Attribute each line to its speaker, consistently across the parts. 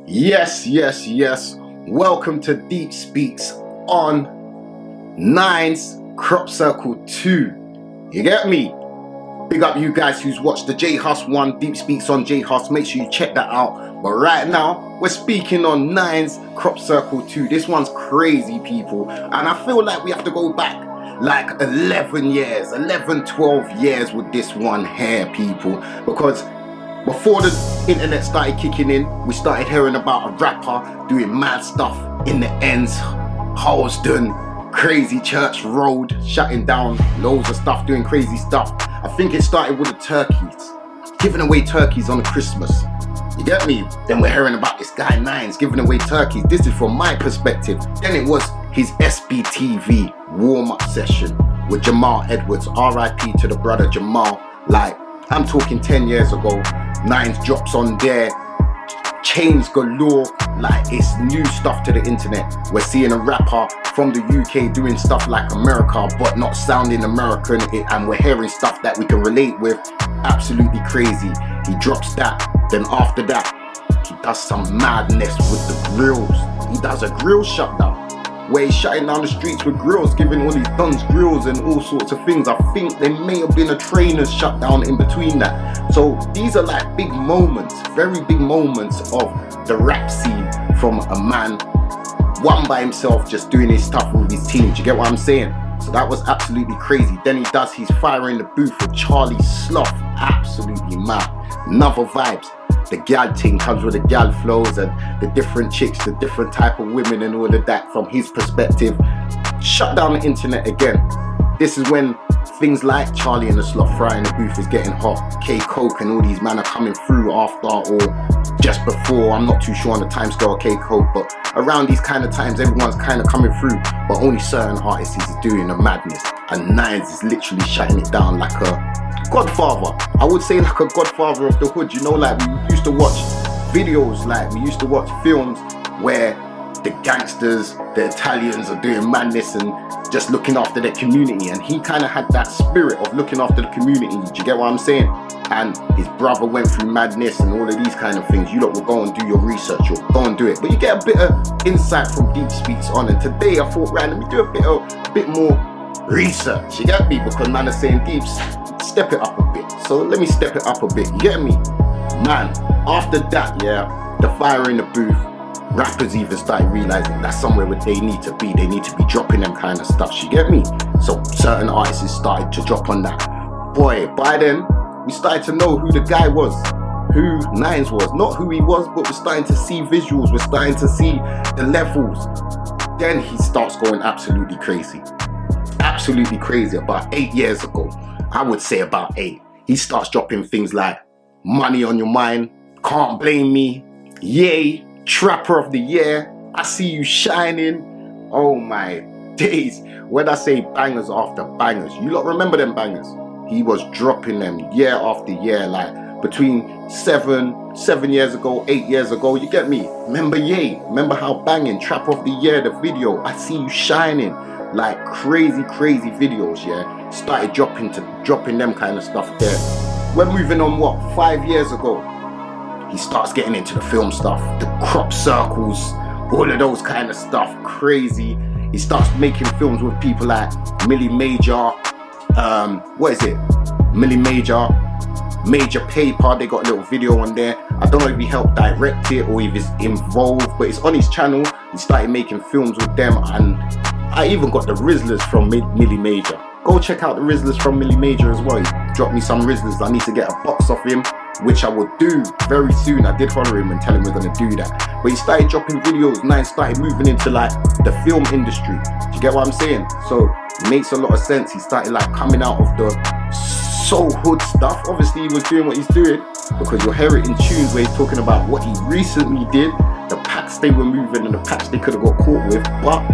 Speaker 1: Yes. Welcome to Deepsspeaks on Nine's Crop Circle 2. You get me? Big up you guys who's watched the J Hus 1, Deepsspeaks on J Hus. Make sure you check that out. But right now, we're speaking on Nine's Crop Circle 2. This one's crazy, people. And I feel like we have to go back like 11 years, 12 years with this one here, people. Because before the internet started kicking in, we started hearing about a rapper doing mad stuff in the ends, Holston, crazy Church Road, shutting down loads of stuff, doing crazy stuff. I think it started with the turkeys, giving away turkeys on Christmas. You get me? Then we're hearing about this guy Nines giving away turkeys. This is from my perspective. Then it was his SBTV warm-up session with Jamal Edwards. RIP to the brother Jamal. Like, I'm talking 10 years ago. Nines drops on there, chains galore, like it's new stuff to the internet. We're seeing a rapper from the UK doing stuff like America but not sounding American, and we're hearing stuff that we can relate with. Absolutely crazy. He drops that, then after that he does some madness with the grills. He does a grill shutdown where he's shutting down the streets with grills, giving all these guns grills and all sorts of things. I think there may have been a trainer's shutdown in between that. So these are like big moments, very big moments of the rap scene from a man, one by himself, just doing his stuff with his team. Do you get what I'm saying? So that was absolutely crazy. Then he does his Fire in the Booth with Charlie Sloth. Absolutely mad. Another vibes. The gal thing comes with the gal flows and the different chicks, the different type of women and all of that from his perspective. Shut down the internet again. This is when things like Charlie and the Sloth, Fire in the Booth is getting hot. K-Coke and all these men are coming through after or just before. I'm not too sure on the time scale of K-Coke, but around these kind of times everyone's kind of coming through, but only certain artists is doing the madness. And Nines is literally shutting it down like a godfather. I would say like a godfather of the hood. You know, like we used to watch videos, like we used to watch films where the gangsters, the Italians are doing madness and just looking after their community, and he kind of had that spirit of looking after the community. Do you get what I'm saying? And his brother went through madness and all of these kind of things. You lot will go and do your research, or go and do it, but you get a bit of insight from Deepsspeaks on. And today I thought, right, let me do a bit more research. You get me? Because man is saying, Deeps, step it up a bit. So let me step it up a bit. You get me? Man, after that, yeah, the Fire in the Booth, rappers even started realizing that's somewhere where they need to be. They need to be dropping them kind of stuff. You get me? So certain artists started to drop on that. Boy, by then, we started to know who the guy was, who Nines was. Not who he was, but we're starting to see visuals. We're starting to see the levels. Then he starts going absolutely crazy. Absolutely crazy. About 8 years ago, I would say about 8, he starts dropping things like Money on Your Mind, Can't Blame Me, Yay, Trapper of the Year, I See You Shining. Oh my days. When I say bangers after bangers, you lot remember them bangers? He was dropping them year after year, like between 7 years ago, 8 years ago. You get me? Remember Yay? Remember how banging? Trapper of the Year, the video, I See You Shining. Like crazy videos, yeah. Started dropping them kind of stuff there. We're moving on, what, 5 years ago? He starts getting into the film stuff, the crop circles, all of those kind of stuff. Crazy. He starts making films with people like Millie Major, Millie Major, Major Paper. They got a little video on there. I don't know if he helped direct it or if he's involved, but it's on his channel. He started making films with them, and I even got the Rizzlers from Millie Major. Go check out the Rizzlers from Millie Major as well. He dropped me some Rizzlers. I need to get a box off him, which I will do very soon. I did follow him and tell him we're going to do that. But he started dropping videos. Nine started moving into like the film industry. Do you get what I'm saying? So it makes a lot of sense. He started like coming out of the soul hood stuff. Obviously he was doing what he's doing, because you'll hear it in tunes where he's talking about what he recently did, the packs they were moving and the packs they could have got caught with. But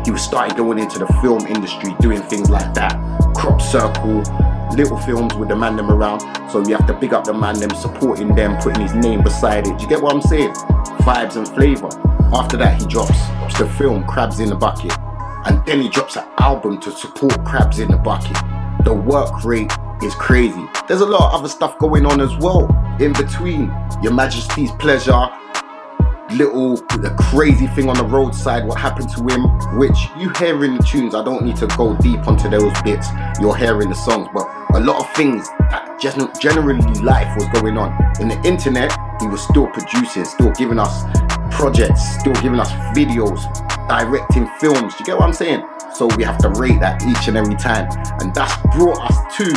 Speaker 1: he was starting going into the film industry, doing things like that, Crop Circle, little films with the man them around. So you have to big up the man them, supporting them, putting his name beside it. Do you get what I'm saying? Vibes and flavor. After that he drops the film Crabs in the Bucket, and then he drops an album to support Crabs in the Bucket. The work rate is crazy. There's a lot of other stuff going on as well in between. Your Majesty's Pleasure, the crazy thing on the roadside, what happened to him, which you hear in the tunes. I don't need to go deep onto those bits. You're hearing the songs, but a lot of things that generally life was going on. In the internet, he was still producing, still giving us projects, still giving us videos, directing films. Do you get what I'm saying? So we have to rate that each and every time, and that's brought us to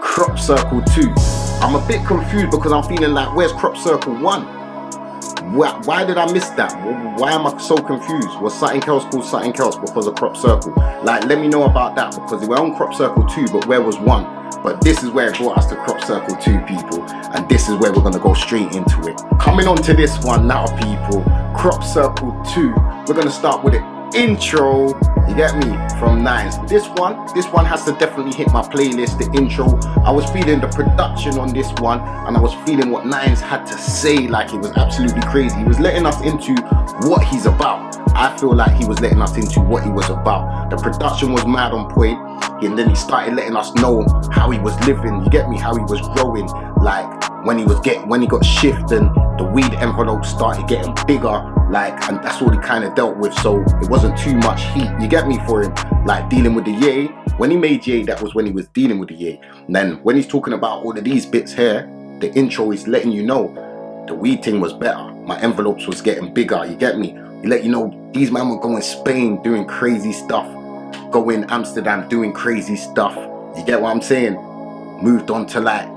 Speaker 1: Crop Circle 2. I'm a bit confused because I'm feeling like, where's Crop Circle 1? Why did I miss that? Why am I so confused? Was something else called something else because of Crop Circle? Like, let me know about that, because we're on Crop Circle 2, but where was 1? But this is where it brought us to Crop Circle 2, people, and this is where we're going to go straight into it. Coming on to this one now, people, Crop Circle 2, we're going to start with the intro, you get me, from Nines. This one has to definitely hit my playlist, the intro. I was feeling the production on this one, and I was feeling what Nines had to say. Like, it was absolutely crazy. He was letting us into what he's about. I feel like he was letting us into what he was about. The production was mad on point, and then he started letting us know how he was living, you get me, how he was growing. Like, when he got shift and the weed envelope started getting bigger, like, and that's all he kind of dealt with, so it wasn't too much heat, you get me, for him. Like, dealing with the yay, when he made yay, that was when he was dealing with the yay. And then when he's talking about all of these bits here, the intro is letting you know the weed thing was better, my envelopes was getting bigger, you get me. He let you know these men were going Spain doing crazy stuff, going Amsterdam doing crazy stuff, you get what I'm saying. Moved on to like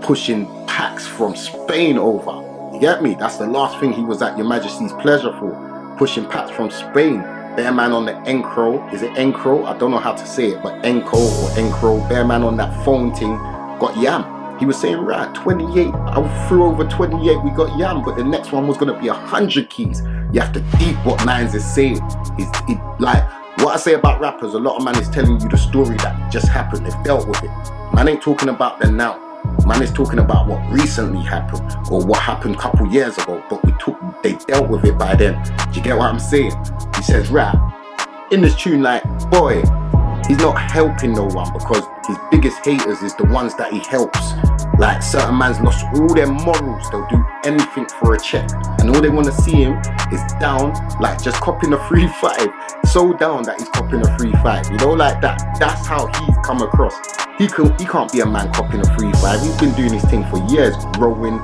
Speaker 1: pushing packs from Spain over, you get me. That's the last thing he was at Your Majesty's pleasure for, pushing packs from Spain. Bear man on the Encro, is it Encro? I don't know how to say it, but Enco or Encro. Bear man on that phone thing got yam. He was saying, right, 28, I threw over 28, we got yam, but the next one was gonna be 100 keys. You have to deep what Nines is saying. Like, what I say about rappers, a lot of man is telling you the story that just happened. They've dealt with it. Man ain't talking about the now. Man is talking about what recently happened, or what happened a couple years ago, but they dealt with it by then. Do you get what I'm saying? He says, rap in this tune, like, boy, he's not helping no one, because his biggest haters is the ones that he helps. Like, certain man's lost all their morals, they'll do anything for a check, and all they want to see him is down, like just copping a 3-5, so down that he's copping a 3-5, you know, like that. That's how he's come across. He can't be a man copping a 3-5. He's been doing his thing for years, growing,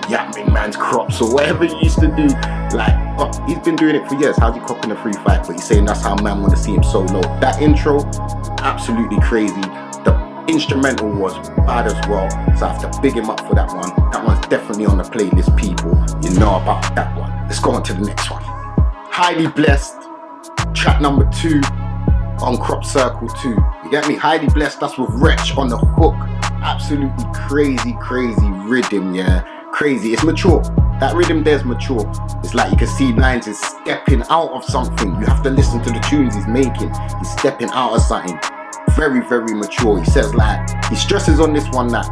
Speaker 1: yamming man's crops or whatever he used to do. Like, he's been doing it for years. How's he copping a 3-5? But he's saying that's how man want to see him so low. That intro, absolutely crazy. The instrumental was bad as well, so I have to big him up for that one. That one's definitely on the playlist, people. You know about that one. Let's go on to the next one. Highly Blessed, track number 2 on Crop Circle 2. You get me? Highly Blessed, that's with Wretch on the hook. Absolutely crazy rhythm, yeah. Crazy. It's mature. That rhythm there's mature. It's like you can see Nines is stepping out of something. You have to listen to the tunes he's making. He's stepping out of something. Very mature. He says, like, he stresses on this one that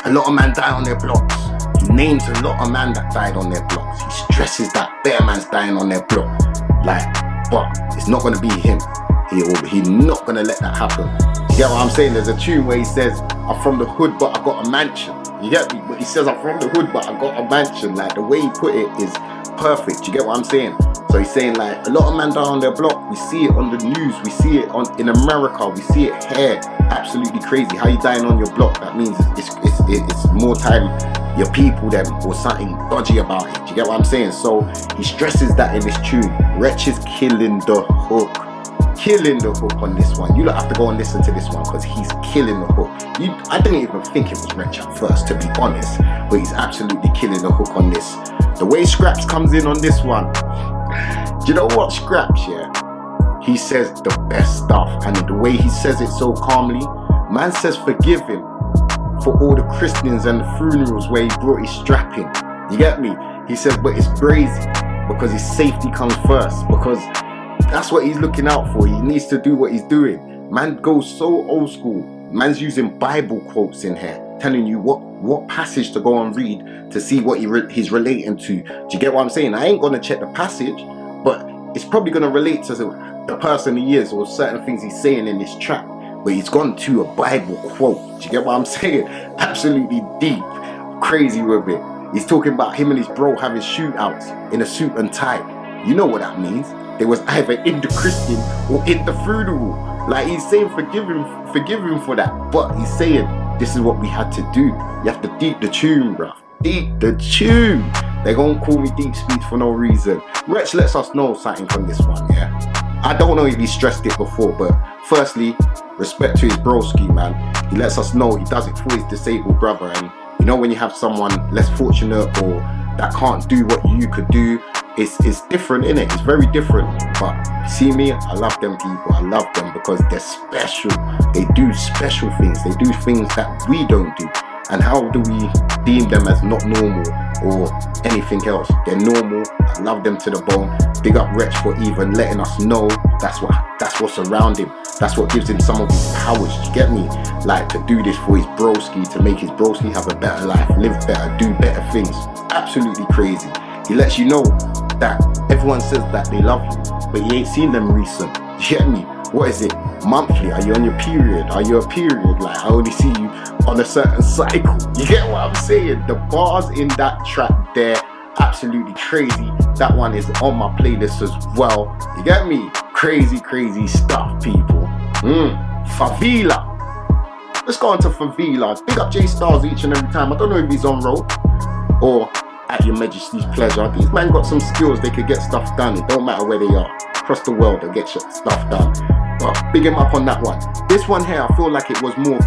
Speaker 1: a lot of man die on their blocks. He names a lot of man that died on their blocks. He stresses that bare man's dying on their block. Like, but it's not gonna be him. He's not gonna let that happen. You get what I'm saying? There's a tune where he says, I'm from the hood but I got a mansion. You get me? But he says, I'm from the hood but I got a mansion. Like, the way he put it is perfect. You get what I'm saying? So he's saying, like, a lot of men die on their block. We see it on the news. We see it in America. We see it here. Absolutely crazy. How you dying on your block? That means it's more time your people them or something dodgy about it. Do you get what I'm saying? So he stresses that in this tune. Wretch is killing the hook. Killing the hook on this one. You don't have to go and listen to this one because he's killing the hook. I didn't even think it was Wretch at first, to be honest, but he's absolutely killing the hook on this. The way Scraps comes in on this one, do you know what, Scraps, yeah? He says the best stuff, and the way he says it so calmly, man says forgive him for all the christenings and the funerals where he brought his strap in. You get me? He says, but it's brazy because his safety comes first, because that's what he's looking out for. He needs to do what he's doing. Man goes so old school. Man's using Bible quotes in here, telling you what passage to go and read to see what he's relating to. Do you get what I'm saying? I ain't gonna check the passage, but it's probably gonna relate to the person he is or certain things he's saying in this track. But he's gone to a Bible quote. Do you get what I'm saying? Absolutely deep, crazy with it. He's talking about him and his bro having shootouts in a suit and tie. You know what that means. They was either in the Christian or in the funeral. Like, he's saying forgive him for that. But he's saying this is what we had to do. You have to deep the tune, bruv. Deep the tune. They're gonna call me Deepsspeaks for no reason. Wretch lets us know something from this one, yeah. I don't know if he stressed it before, but firstly, respect to his broski, man. He lets us know he does it for his disabled brother. And you know, when you have someone less fortunate or that can't do what you could do, it's different, innit? It's very different. But see me, I love them people. I love them because they're special. They do special things. They do things that we don't do. And how do we deem them as not normal or anything else? They're normal. I love them to the bone. Big up Wretch for even letting us know that's what's around him. That's what gives him some of his powers. You get me? Like, to do this for his broski, to make his broski have a better life, live better, do better things. Absolutely crazy. He lets you know that everyone says that they love you, but you ain't seen them recent. You get me? What is it? Monthly? Are you on your period? Are you a period? Like, I only see you on a certain cycle. You get what I'm saying? The bars in that track there, absolutely crazy. That one is on my playlist as well. You get me? Crazy, crazy stuff, people. Favela. Let's go on to Favela. Big up J Stars each and every time. I don't know if he's on road or at your majesty's pleasure. These man got some skills. They could get stuff done. It don't matter where they are. Across the world, they'll get stuff done. But big him up on that one. This one here, I feel like it was more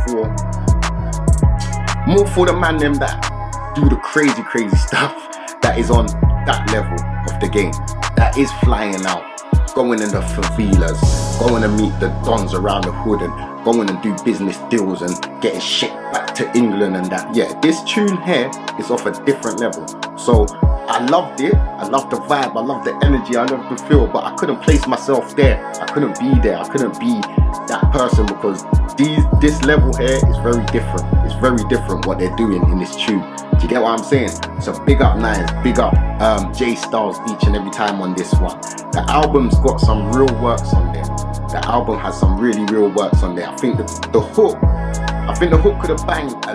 Speaker 1: for the man them that do the crazy, crazy stuff that is on that level of the game. That is flying out, going in the favelas, going to meet the dons around the hood and going and do business deals and getting shit back to England and that. Yeah, this tune here is off a different level. So I loved it. I loved the vibe. I loved the energy. I loved the feel, but I couldn't place myself there. I couldn't be there. I couldn't be that person because this level here is very different. It's very different what they're doing in this tune. Do you get what I'm saying? So big up Nines, big up J Stars each and every time on this one. The album's got some real works on there. The album has some really real works on there. I think the hook could have banged a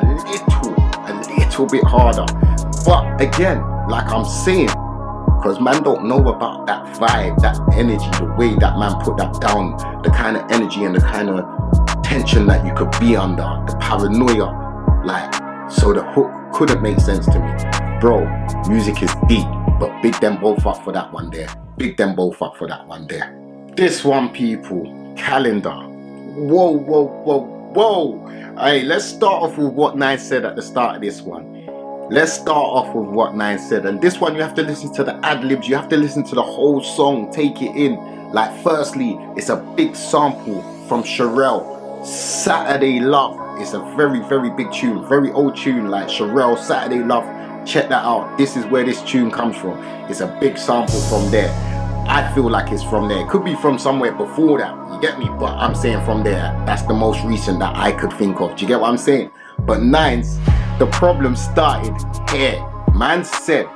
Speaker 1: little bit harder. But again, like I'm saying, because man don't know about that vibe, that energy, the way that man put that down, the kind of energy and the kind of tension that you could be under, the paranoia. Like, so the hook couldn't make sense to me. Bro, music is deep, but big them both up for that one there. Big them both up for that one there. This one, people, Calendar. Whoa. Hey, let's start off with what Nine said at the start of this one. Let's start off with what Nine said. And this one, you have to listen to the ad-libs. You have to listen to the whole song. Take it in. Like, firstly, it's a big sample from Sherelle. Saturday Love. It's a very, very big tune. Very old tune. Like Sherelle, Saturday Love. Check that out. This is where this tune comes from. It's a big sample from there. I feel like it's from there. It could be from somewhere before that. You get me? But I'm saying from there. That's the most recent that I could think of. Do you get what I'm saying? But Nines, the problem started here. Man said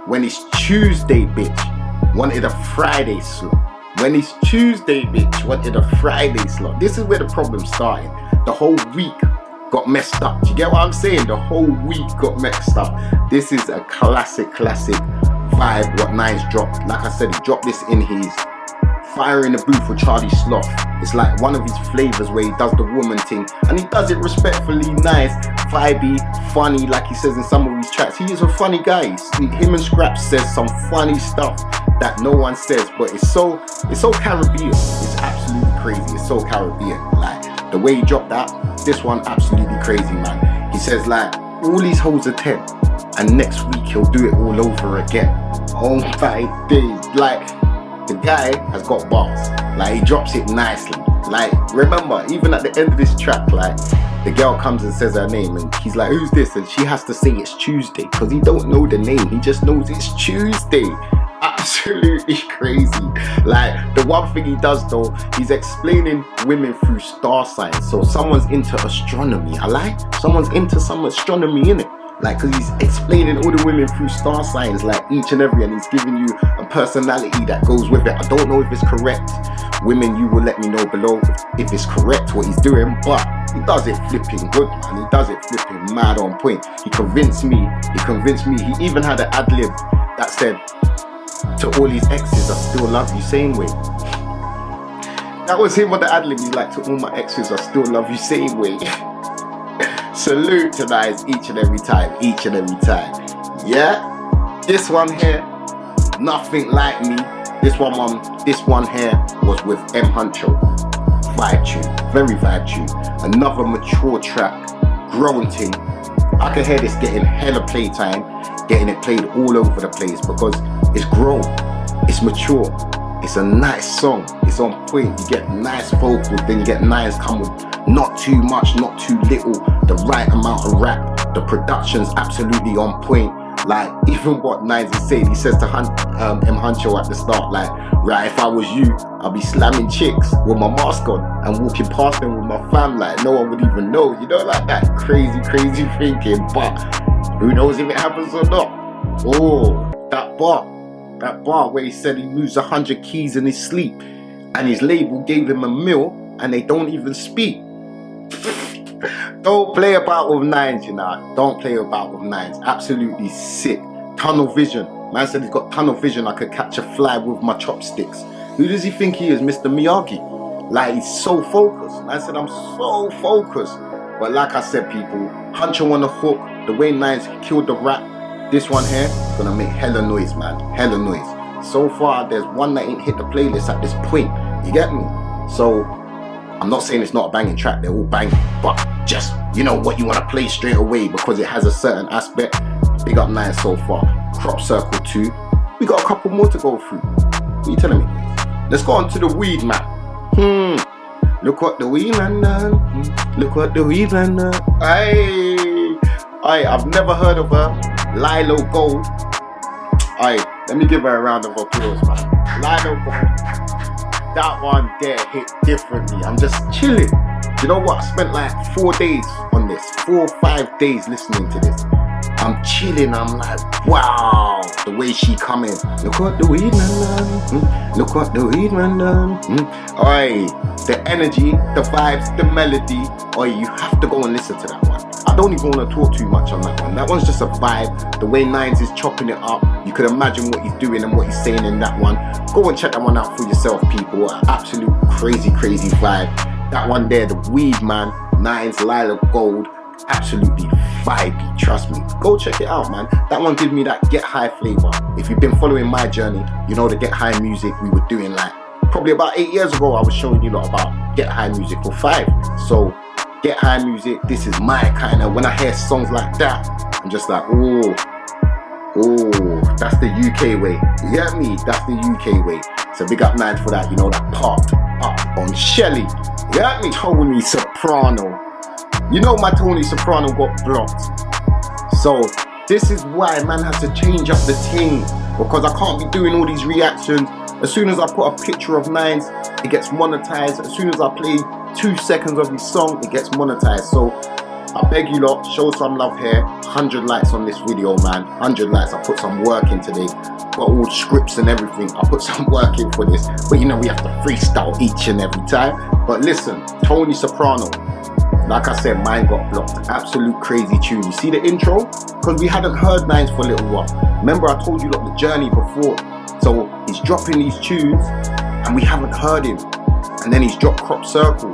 Speaker 1: when it's Tuesday, bitch, wanted a Friday slot. When it's Tuesday, bitch, wanted a Friday slot. This is where the problem started. The whole week got messed up. Do you get what I'm saying? The whole week got messed up. This is a classic vibe what Nines dropped. Like I said, he dropped this in his Fire in the Booth with Charlie Sloth. It's like one of his flavors where he does the woman thing, and he does it respectfully, nice, vibey, funny, like he says in some of his tracks. He is a funny guy. Him and Scraps says some funny stuff that no one says, but it's so Caribbean. It's absolutely crazy. It's so Caribbean. Like the way he dropped that, this one absolutely crazy, man. He says like all these hoes are 10, and next week he'll do it all over again. Oh my days, like. The guy has got bars. Like, he drops it nicely. Like, remember, even at the end of this track, like, the girl comes and says her name and he's like, who's this? And she has to say it's Tuesday because he don't know the name. He just knows it's Tuesday. Absolutely crazy. Like, the one thing he does though, he's explaining women through star signs. So someone's into astronomy. Someone's into some astronomy, innit? Like, cause he's explaining all the women through star signs, like each and every, and he's giving you a personality that goes with it. I don't know if it's correct Women, you will let me know below if it's correct what he's doing, but he does it flipping good, man. He does it flipping mad on point. He convinced me. He even had an ad-lib that said, to all his exes, I still love you, same way. That was him on the ad-lib. He's like, to all my exes, I still love you, same way. Salute to Nines each and every time. Yeah, this one here, nothing like me. This one here was with M Huncho. Vibe tune, very vibe tune. Another mature track, growing thing. I can hear this getting hella playtime, getting it played all over the place because it's grown, it's mature, it's a nice song, it's on point. You get nice vocals, then you get Nines come with not too much, not too little, the right amount of rap. The production's absolutely on point. Like, even what Nines is saying, he says to M Huncho at the start, like, right, if I was you, I'd be slamming chicks with my mask on and walking past them with my fam, like, no one would even know, you know, like that crazy thinking. But who knows if it happens or not. Oh, that bar where he said he moves 100 keys in his sleep and his label gave him $1 million and they don't even speak. Don't play about with Nines, you know. Don't play about with Nines. Absolutely sick. Tunnel vision. Man said he's got tunnel vision. I could catch a fly with my chopsticks. Who does he think he is, Mr. Miyagi? Like, he's so focused. Man said, I'm so focused. But like I said, people, Huncho on the hook, the way Nines killed the rap, this one here, gonna make hella noise, man. Hella noise. So far, there's one that ain't hit the playlist at this point. You get me? So, I'm not saying it's not a banging track, they're all banging, but just, you know what you want to play straight away because it has a certain aspect. Big up Nines so far. Crop Circle 2. We got a couple more to go through. What are you telling me? Let's go on to the weed man. Look what the weed man done. Look what the weed man done. I've never heard of her. Lilo Gold. Let me give her a round of applause, man. Lilo Gold. That one there hit differently. I'm just chilling. You know what? I spent like 4 days on this. 4 or 5 days listening to this. I'm chilling. I'm like, wow. The way she come in. Look what the weed man done. Look what the weed man done. The energy, the vibes, the melody. You have to go and listen to that one. I don't even want to talk too much on that one. That one's just a vibe. The way Nines is chopping it up. You could imagine what he's doing and what he's saying in that one. Go and check that one out for yourself, people. Absolute crazy vibe. That one there, the weed man, Nines, Lila Gold, absolutely vibey, trust me. Go check it out, man. That one gives me that Get High flavor. If you've been following my journey, you know the Get High music we were doing like, probably about 8 years ago, I was showing you lot about Get High music for 5. So, Get High music, this is my kind of, when I hear songs like that, I'm just like, oh, that's the UK way. You get me? That's the UK way. So big up Nines for that, you know, that part up on Shelly. You get me? Tony Soprano. You know my Tony Soprano got blocked. So this is why man has to change up the thing, because I can't be doing all these reactions. As soon as I put a picture of Nines, it gets monetized. As soon as I play 2 seconds of his song, it gets monetized. So I beg you lot, show some love here. 100 likes on this video, man. 100 likes. I put some work in today. Got all scripts and everything. I put some work in for this. But you know we have to freestyle each and every time. But listen, Tony Soprano. Like I said, mine got blocked. Absolute crazy tune. You see the intro? Because we hadn't heard Nines for a little while. Remember I told you lot the journey before. So he's dropping these tunes and we haven't heard him. And then he's dropped Crop Circle.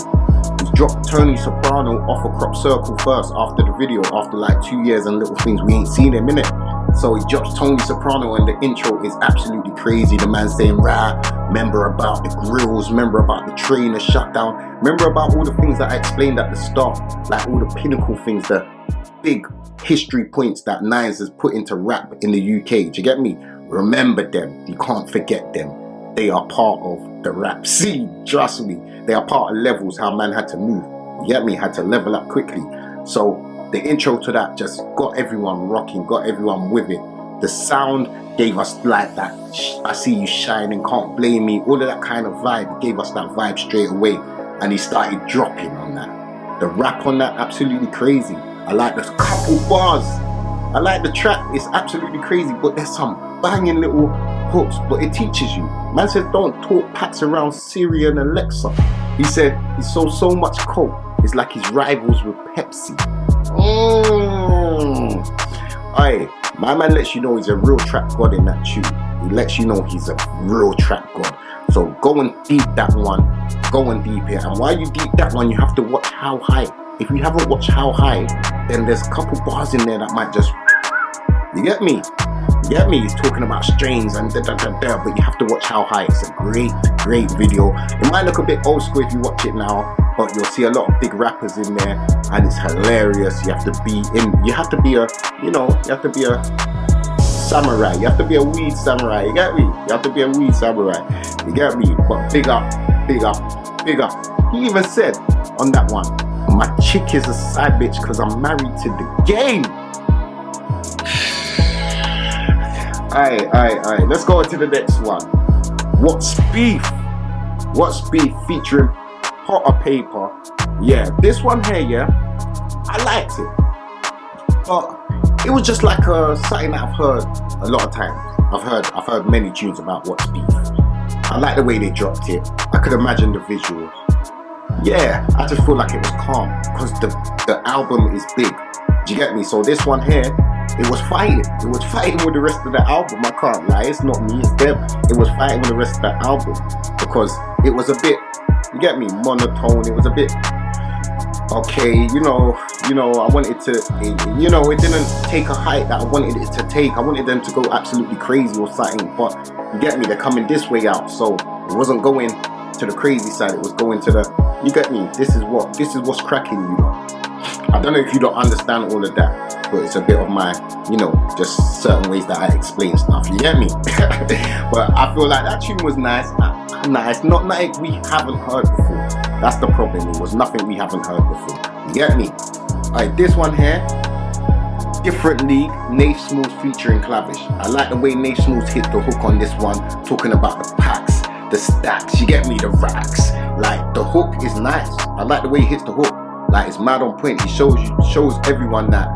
Speaker 1: He's dropped Tony Soprano off of Crop Circle first after the video, after like 2 years and little things. We ain't seen him in it. So he drops Tony Soprano and the intro is absolutely crazy. The man saying, rah, remember about the grills, remember about the train, the shutdown, remember about all the things that I explained at the start, like all the pinnacle things, the big history points that Nines has put into rap in the UK. Do you get me? Remember them. You can't forget them. They are part of the rap scene. Trust me. They are part of levels, how man had to move. You get me? Had to level up quickly. So the intro to that just got everyone rocking, got everyone with it. The sound gave us like that, I see you shining, can't blame me, all of that kind of vibe. It gave us that vibe straight away. And he started dropping on that. The rap on that, absolutely crazy. I like the couple bars. I like the track, it's absolutely crazy, but there's some banging little hooks, but it teaches you. Man said don't talk packs around Siri and Alexa. He said he sold so much coke, it's like his rivals with Pepsi. Aye, my man lets you know he's a real trap god in that tune. He lets you know he's a real trap god. So go and deep that one, go and deep it. And while you deep that one, you have to watch How High. If you haven't watched How High, then there's a couple bars in there that might just, you get me? You get me? He's talking about strains and but you have to watch How High. It's a great video. It might look a bit old school if you watch it now, but you'll see a lot of big rappers in there, and it's hilarious. You have to be a samurai. You have to be a weed samurai. You get me? You have to be a weed samurai. You get me? But big up. He even said on that one, my chick is a side bitch because I'm married to the game. Aye. Let's go on to the next one. What's Beef? What's Beef featuring Hotter Paper. Yeah, this one here, yeah, I liked it. But it was just like something that I've heard a lot of times. I've heard many tunes about What's Beef. I like the way they dropped it. I could imagine the visuals. Yeah, I just feel like it was calm because the album is big. Do you get me? So this one here, it was fighting. It was fighting with the rest of the album. I can't lie. It's not me, it's them. It was fighting with the rest of the album because it was a bit, you get me, monotone. It was a bit, okay, you know, I wanted to, it didn't take a height that I wanted it to take. I wanted them to go absolutely crazy or something, but you get me, they're coming this way out. So it wasn't going to the crazy side, it was going to the, you get me, this is what's cracking, you know. I don't know if you don't understand all of that, but it's a bit of my, just certain ways that I explain stuff, you get me? But I feel like that tune was nice, not nothing we haven't heard before. That's the problem, it was nothing we haven't heard before, you get me? Alright, this one here, different league, Nate Smooth featuring Clavish. I like the way Nate Smooth hit the hook on this one, talking about the packs, the stacks, you get me, the racks. Like, the hook is nice. I like the way he hits the hook. Like, it's mad on point. He shows everyone that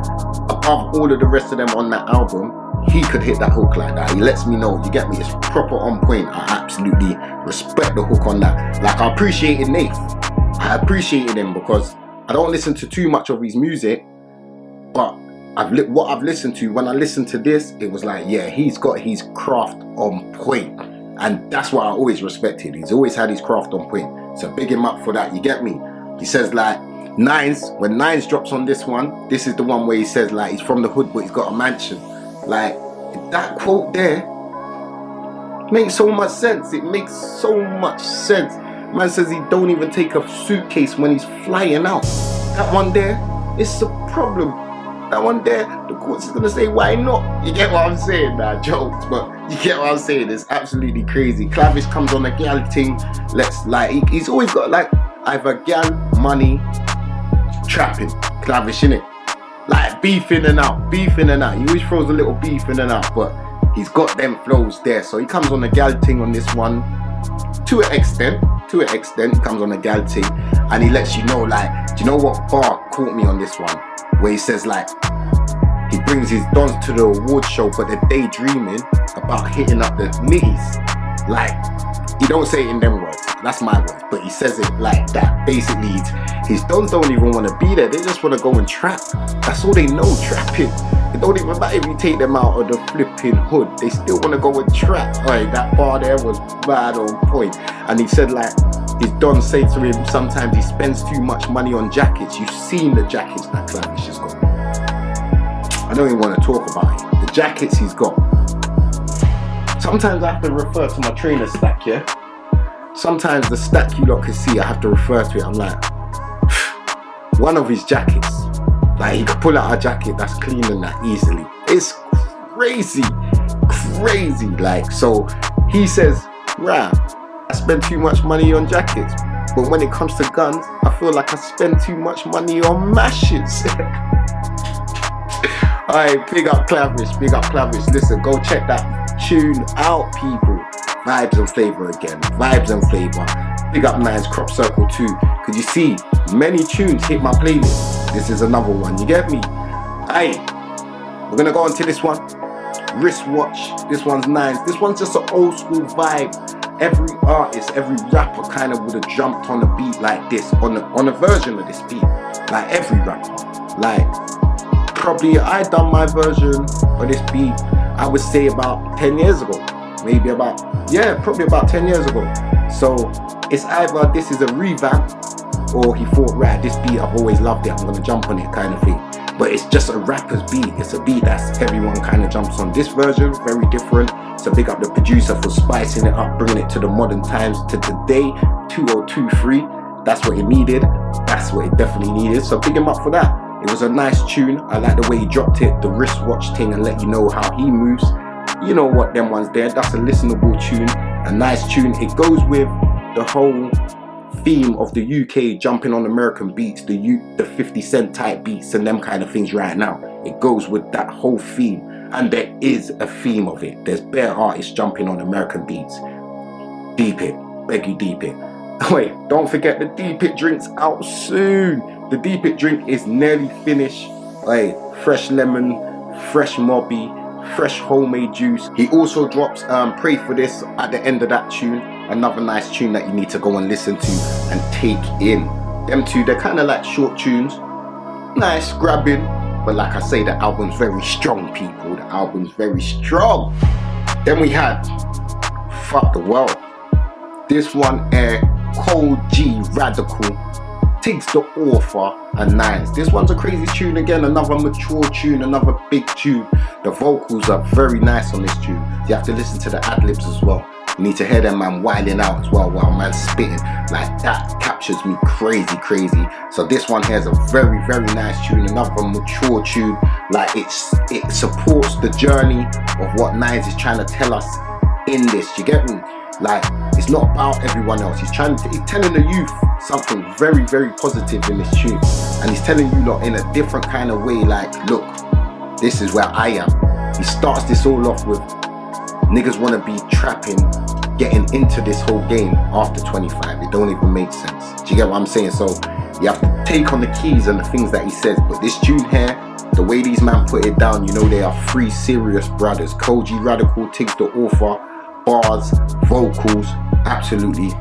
Speaker 1: above all of the rest of them on that album, he could hit that hook like that. He lets me know, you get me, it's proper on point. I absolutely respect the hook on that. Like, I appreciated Nath. I appreciated him because I don't listen to too much of his music, but what I've listened to, when I listened to this, it was like, yeah, he's got his craft on point. And that's what I always respected. He's always had his craft on point. So big him up for that, you get me? He says like, when Nines drops on this one, this is the one where he says like, he's from the hood but he's got a mansion. Like, that quote there makes so much sense. It makes so much sense. Man says he don't even take a suitcase when he's flying out. That one there, it's a problem. That one there, the courts is gonna say, why not? You get what I'm saying? Nah, jokes, but you get what I'm saying? It's absolutely crazy. Clavish comes on a gal thing. He's always got like either gal, money, trapping. Clavish, innit? Like beef in and out. He always throws a little beef in and out, but he's got them flows there. So he comes on a gal thing on this one. To an extent, he comes on a gal thing, and he lets you know, like, do you know what bar caught me on this one? Where he says like, he brings his dons to the award show, but they're daydreaming about hitting up the nitties. Like, he don't say it in them words, that's my words, but he says it like that. Basically, his dons don't even want to be there, they just want to go and trap. That's all they know, trapping. It don't even matter if you take them out of the flipping hood, they still want to go and trap. Alright, that bar there was bad on point. And he said like, his don say to him, sometimes he spends too much money on jackets. You've seen the jackets that Clavish has got. I don't even want to talk about it. The jackets he's got. Sometimes I have to refer to my trainer stack, yeah? Sometimes the stack you lot can see, I have to refer to it. I'm like, one of his jackets. Like, he could pull out a jacket that's cleaner than that easily. It's crazy. Like, so he says, right, I spend too much money on jackets, but when it comes to guns, I feel like I spend too much money on mashes. Alright, big up Clavish. Listen, go check that tune out, people. Vibes and flavor again. Big up Nines Crop Circle 2. Cause you see, many tunes hit my playlist. This is another one, you get me? Aye, we're gonna go on to this one. Wristwatch, this one's Nines. This one's just an old school vibe. Every artist, every rapper kind of would have jumped on a beat like this, on a version of this beat. Like every rapper. Like, probably I done my version of this beat, I would say about 10 years ago. Maybe about, yeah, probably about 10 years ago. So it's either this is a revamp, or he thought, right, this beat, I've always loved it, I'm gonna jump on it kind of thing. But it's just a rapper's beat. It's a beat that's everyone kind of jumps on. This version, very different. So big up the producer for spicing it up, bringing it to the modern times, to today, 2023. That's what it needed. That's what it definitely needed. So big him up for that. It was a nice tune. I like the way he dropped it, the wristwatch thing, and let you know how he moves. You know what them ones there. That's a listenable tune, a nice tune. It goes with the whole theme of the UK jumping on American beats, the 50 Cent type beats and them kind of things right now. It goes with that whole theme, and there is a theme of it. There's bare artists jumping on American beats. Deep it, beg you, deep it. Wait, don't forget the Deep It drink's out soon. The Deep It drink is nearly finished. Hey, fresh lemon, fresh mobby, fresh homemade juice. He also drops Pray For This at the end of that tune. Another nice tune that you need to go and listen to and take in. Them two, they're kind of like short tunes. Nice, grabbing. But like I say, the album's very strong, people. The album's very strong. Then we had Fuck the World. This one, Cold G Radical, Tiggs the Author, and Nines. This one's a crazy tune again, another mature tune, another big tune. The vocals are very nice on this tune. You have to listen to the ad-libs as well. You need to hear them man wilding out as well while man's spitting. Like that captures me crazy. So this one here is a very nice tune, another mature tune. Like it supports the journey of what Nines is trying to tell us in this. You get me? Like, it's not about everyone else. He's telling the youth something very positive in this tune. And he's telling you lot in a different kind of way, like, look, this is where I am. He starts this all off with niggas wanna be trapping, getting into this whole game after 25. It don't even make sense. Do you get what I'm saying? So you have to take on the keys and the things that he says. But this tune here, the way these man put it down, you know they are three serious brothers. Cold G Radical, Tiggs the Author. Bars, vocals, absolutely.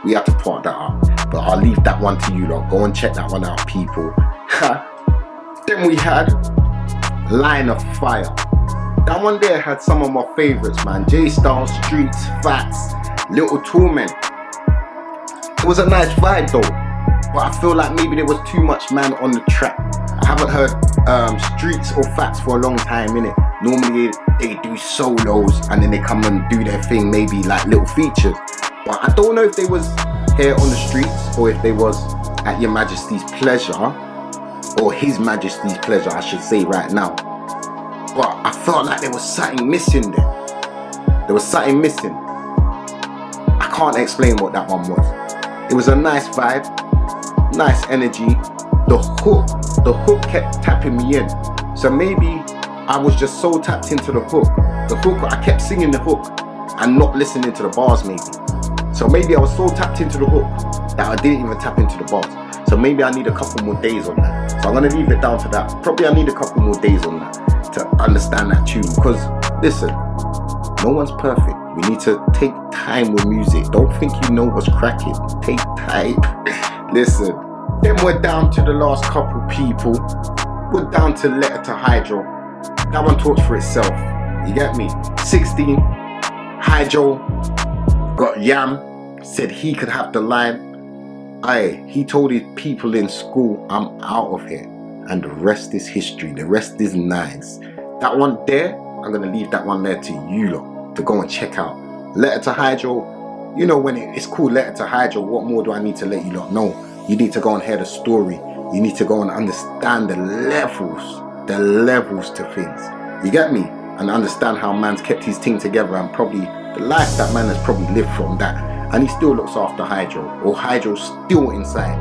Speaker 1: We have to part that up. But I'll leave that one to you lot. Go and check that one out, people. Then we had Line of Fire. That one there had some of my favorites, man. J Style, Streets, Fats, Little Torment. It was a nice vibe though. But I feel like maybe there was too much man on the track. I haven't heard Streets or Fats for a long time, innit? Normally they do solos and then they come and do their thing, maybe like little features. But I don't know if they was here on the streets or if they was at Your Majesty's pleasure, or His Majesty's pleasure, I should say right now. But I felt like there was something missing there. There was something missing. I can't explain what that one was. It was a nice vibe, nice energy. The hook kept tapping me in. So maybe I was just so tapped into the hook. I kept singing the hook and not listening to the bars maybe. So maybe I was so tapped into the hook that I didn't even tap into the bars. So maybe I need a couple more days on that. So I'm gonna leave it down to that. Probably I need a couple more days on that to understand that tune. Because listen, no one's perfect. We need to take time with music. Don't think you know what's cracking. Take time. Listen. Then we're down to the last couple people. We're down to Letter to Hydro. That one talks for itself. You get me? 16. Hydro got yam. Said he could have the line. He told his people in school, I'm out of here. And the rest is history. The rest is nice. That one there, I'm going to leave that one there to you lot to go and check out. Letter to Hydro. You know when it's called Letter to Hydro, what more do I need to let you lot know? You need to go and hear the story. You need to go and understand the levels to things. You get me? And understand how man's kept his thing together and probably the life that man has probably lived from that. And he still looks after Hydro, or Hydro's still inside.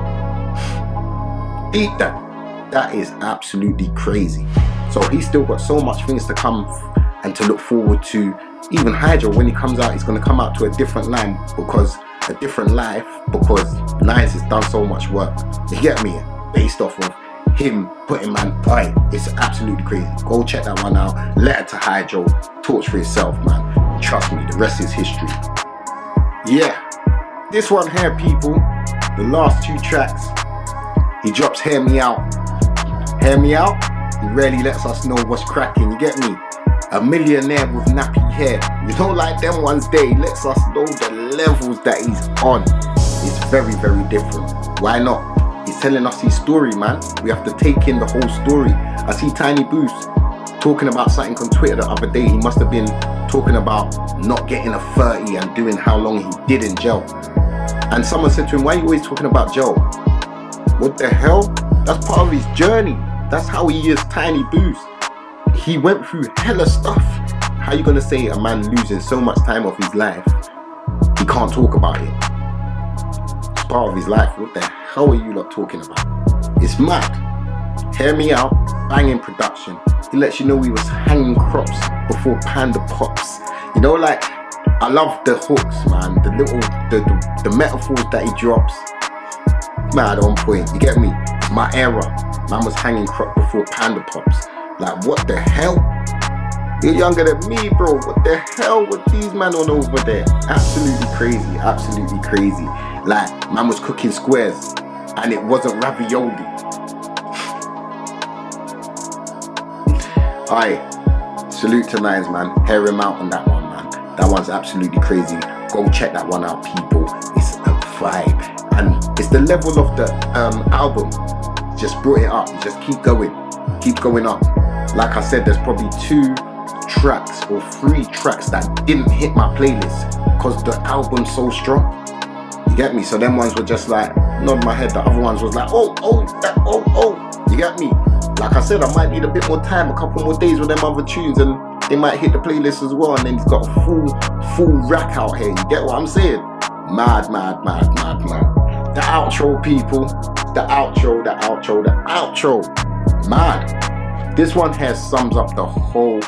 Speaker 1: Eat that. That is absolutely crazy. So he's still got so much things to come and to look forward to. Even Hydro, when he comes out, he's going to come out to a different line, because a different life, because Nines has done so much work. You get me? Based off of him putting man, it's absolutely crazy. Go check that one out. Letter to Hydro, talks for itself, man. Trust me, the rest is history. Yeah, this one here, people, the last 2 tracks, he drops Hear Me Out. Hear Me Out, he rarely lets us know what's cracking, you get me? A millionaire with nappy hair, you know, like them ones there, he lets us know the levels that he's on. It's very, very different. Why not? He's telling us his story, man. We have to take in the whole story. I see Tiny Boost talking about something on Twitter the other day. He must have been talking about not getting a 30 and doing how long he did in jail. And someone said to him, why are you always talking about jail? What the hell? That's part of his journey. That's how he is, Tiny Boost. He went through hella stuff. How you gonna say a man losing so much time of his life, he can't talk about it? It's part of his life. What the hell are you lot talking about? It's mad. Hear Me Out, banging production. He lets you know he was hanging crops before Panda pops. You know, like, I love the hooks, man. The little, the metaphors that he drops. Mad on point, you get me? It's my era. Man was hanging crop before Panda pops. Like, what the hell? You're younger than me, bro. What the hell with these man on over there? Absolutely crazy, absolutely crazy. Like, man was cooking squares and it wasn't ravioli. Aye, salute to Nines, man. Hear him out on that one, man. That one's absolutely crazy. Go check that one out, people. It's a vibe. And it's the level of the album. Just brought it up. You just keep going up. Like I said, there's probably 2 tracks or 3 tracks that didn't hit my playlist because the album's so strong. You get me? So them ones were just like, nod my head. The other ones was like, oh. You get me? Like I said, I might need a bit more time, a couple more days with them other tunes, and they might hit the playlist as well. And then he's got a full rack out here. You get what I'm saying? Mad. The outro, people. The outro. Mad. This one here sums up the whole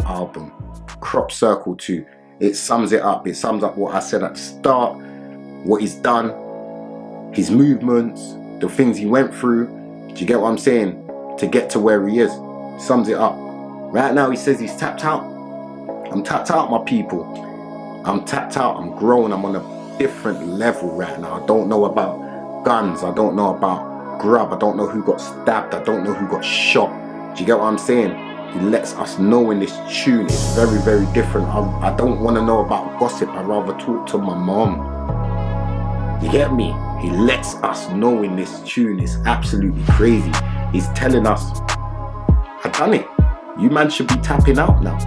Speaker 1: album. Crop Circle 2. It sums it up. It sums up what I said at the start, what he's done, his movements, the things he went through. Do you get what I'm saying? To get to where he is. Sums it up. Right now he says he's tapped out. I'm tapped out, my people. I'm tapped out. I'm grown. I'm on a different level right now. I don't know about guns. I don't know about grub. I don't know who got stabbed. I don't know who got shot. Do you get what I'm saying? He lets us know in this tune. It's very, very different. I don't want to know about gossip. I'd rather talk to my mom. You get me? He lets us know in this tune. It's absolutely crazy. He's telling us, I done it. You man should be tapping out now.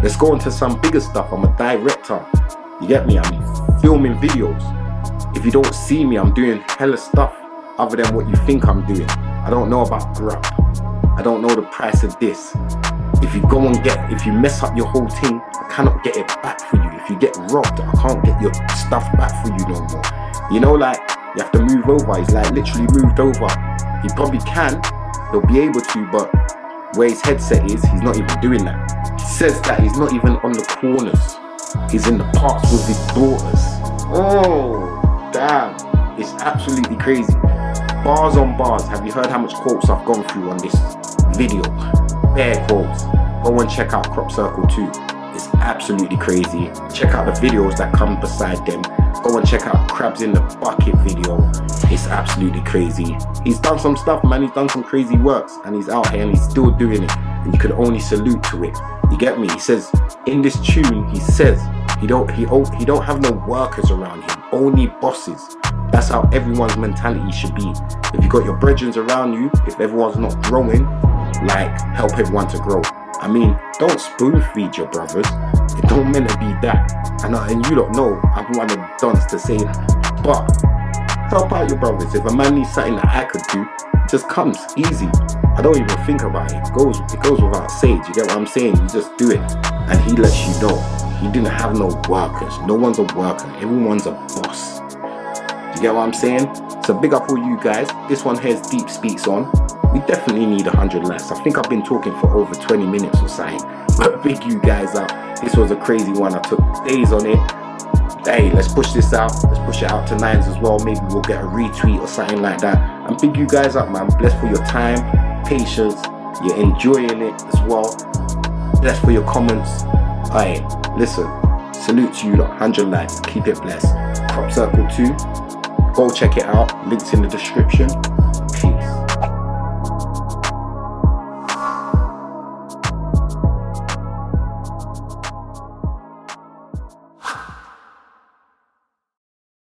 Speaker 1: Let's go into some bigger stuff. I'm a director. You get me? I'm filming videos. If you don't see me, I'm doing hella stuff other than what you think I'm doing. I don't know about grub. I don't know the price of this. If you mess up your whole thing, I cannot get it back for you. If you get robbed, I can't get your stuff back for you no more. You know, like, you have to move over. He's like literally moved over. He probably can. He'll be able to, but where his headset is, he's not even doing that. He says that he's not even on the corners. He's in the parks with his daughters. Oh, damn. It's absolutely crazy. Bars on bars. Have you heard how much quotes I've gone through on this video? Bare quotes. Go and check out Crop Circle 2. It's absolutely crazy. Check out the videos that come beside them. Go and check out Crabs in the Bucket video. It's absolutely crazy. He's done some stuff, man. He's done some crazy works, and he's out here and he's still doing it. And you could only salute to it. You get me? He says in this tune, he says he don't have no workers around him, only bosses. That's how everyone's mentality should be. If you got your brethren around you, if everyone's not growing, like, help everyone to grow. I mean, don't spoon feed your brothers. It don't meant to be that. And you don't know, I'm one of the dons to say that. But help out your brothers. If a man needs something that I could do, it just comes easy. I don't even think about it. It goes without saying. You get what I'm saying? You just do it. And he lets you know. He didn't have no workers. No one's a worker. Everyone's a boss. You get what I'm saying? So big up all you guys. This one here is Deepsspeaks on. We definitely need 100 likes. I think I've been talking for over 20 minutes or something. But big you guys up. This was a crazy one. I took days on it. hey, let's push this out. Let's push it out to 9s as well. Maybe we'll get a retweet or something like that. And big you guys up, man. Blessed for your time, patience. You're enjoying it as well. Blessed for your comments. Alright, listen. Salute to you lot. 100 likes. Keep it blessed. Crop Circle 2. Go check it out. Links in the description.